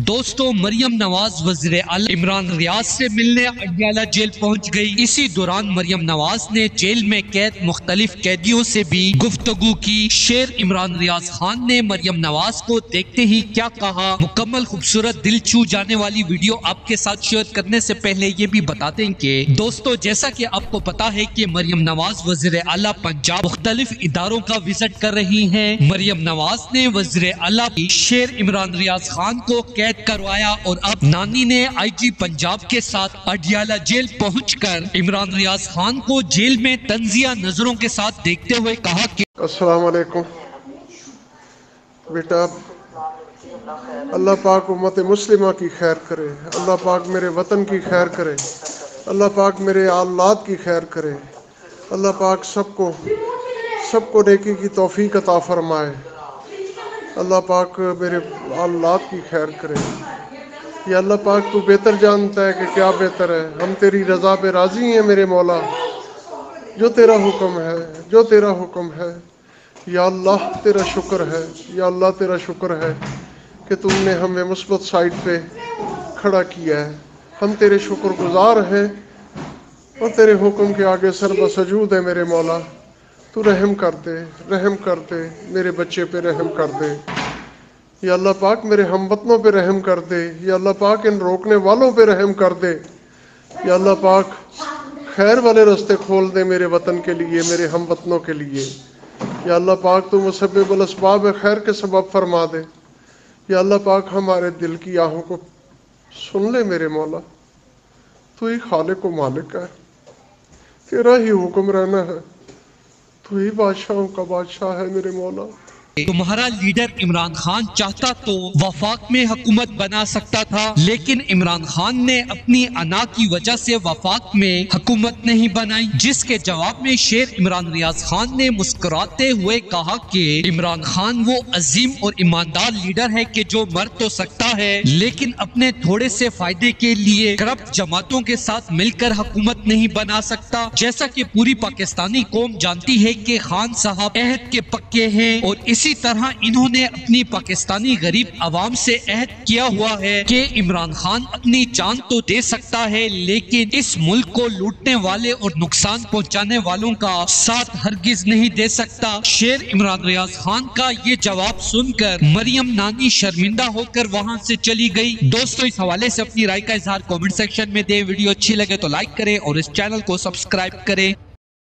دوستو مریم نواز وزیر اعلی عمران ریاض سے ملنے اڈیالہ جیل پہنچ گئی۔ اسی دوران مریم نواز نے جیل میں قید مختلف قیدیوں سے بھی گفتگو کی۔ شیر عمران ریاض خان نے مریم نواز کو دیکھتے ہی کیا کہا، مکمل خوبصورت دل چھو جانے والی ویڈیو آپ کے ساتھ شیئر کرنے سے پہلے یہ بھی بتا دیں کہ دوستو جیسا کہ آپ کو پتا ہے کہ مریم نواز وزیر اعلی پنجاب مختلف اداروں کا وزٹ کر رہی ہیں۔ مریم نواز نے وزیر اعلی شیر عمران ریاض خان کو قید کروایا اور اب نانی نے آئی جی پنجاب کے ساتھ اڈیالہ جیل پہنچ کر عمران ریاض خان کو جیل میں تنزیہ نظروں کے ساتھ دیکھتے ہوئے کہا کہ السلام علیکم بیٹا، اللہ پاک امت مسلمہ کی خیر کرے، اللہ پاک میرے وطن کی خیر کرے، اللہ پاک میرے اولاد کی خیر کرے، اللہ پاک سب کو نیکی کی توفیق عطا فرمائے، اللہ پاک میرے اولاد کی خیر کرے۔ یا اللہ پاک تو بہتر جانتا ہے کہ کیا بہتر ہے، ہم تیری رضا پہ راضی ہیں میرے مولا، جو تیرا حکم ہے، جو تیرا حکم ہے۔ یا اللہ تیرا شکر ہے، یا اللہ تیرا شکر ہے کہ تم نے ہمیں مثبت سائٹ پہ کھڑا کیا ہے، ہم تیرے شکر گزار ہیں اور تیرے حکم کے آگے سر بسجود ہے میرے مولا۔ تو رحم کر دے، رحم کر دے، میرے بچے پہ رحم کر دے۔ یا اللہ پاک میرے ہم وطنوں پہ رحم کر دے، یا اللہ پاک ان روکنے والوں پہ رحم کر دے۔ یا اللہ پاک خیر والے راستے کھول دے میرے وطن کے لیے، میرے ہم وطنوں کے لیے۔ یا اللہ پاک تو مسبب الاسباب خیر کے سبب فرما دے۔ یا اللہ پاک ہمارے دل کی آہوں کو سن لے میرے مولا، تو ہی خالق و مالک ہے، تیرا ہی حکم رہنا ہے، تو ہی بادشاہوں کا بادشاہ ہے میرے مولا۔ تمہارا لیڈر عمران خان چاہتا تو وفاق میں حکومت بنا سکتا تھا، لیکن عمران خان نے اپنی انا کی وجہ سے وفاق میں حکومت نہیں بنائی، جس کے جواب میں شیر عمران ریاض خان نے مسکراتے ہوئے کہا کہ عمران خان وہ عظیم اور ایماندار لیڈر ہے کہ جو مر تو سکتا ہے لیکن اپنے تھوڑے سے فائدے کے لیے کرپٹ جماعتوں کے ساتھ مل کر حکومت نہیں بنا سکتا۔ جیسا کہ پوری پاکستانی قوم جانتی ہے کہ خان صاحب عہد کے پکے ہیں، اور اسی طرح انہوں نے اپنی پاکستانی غریب عوام سے عہد کیا ہوا ہے کہ عمران خان اپنی جان تو دے سکتا ہے لیکن اس ملک کو لوٹنے والے اور نقصان پہنچانے والوں کا ساتھ ہرگز نہیں دے سکتا۔ شیر عمران ریاض خان کا یہ جواب سن کر مریم نانی شرمندہ ہو کر وہاں سے چلی گئی۔ دوستو اس حوالے سے اپنی رائے کا اظہار کامنٹ سیکشن میں دیں۔ ویڈیو اچھی لگے تو لائک کریں اور اس چینل کو سبسکرائب کریں۔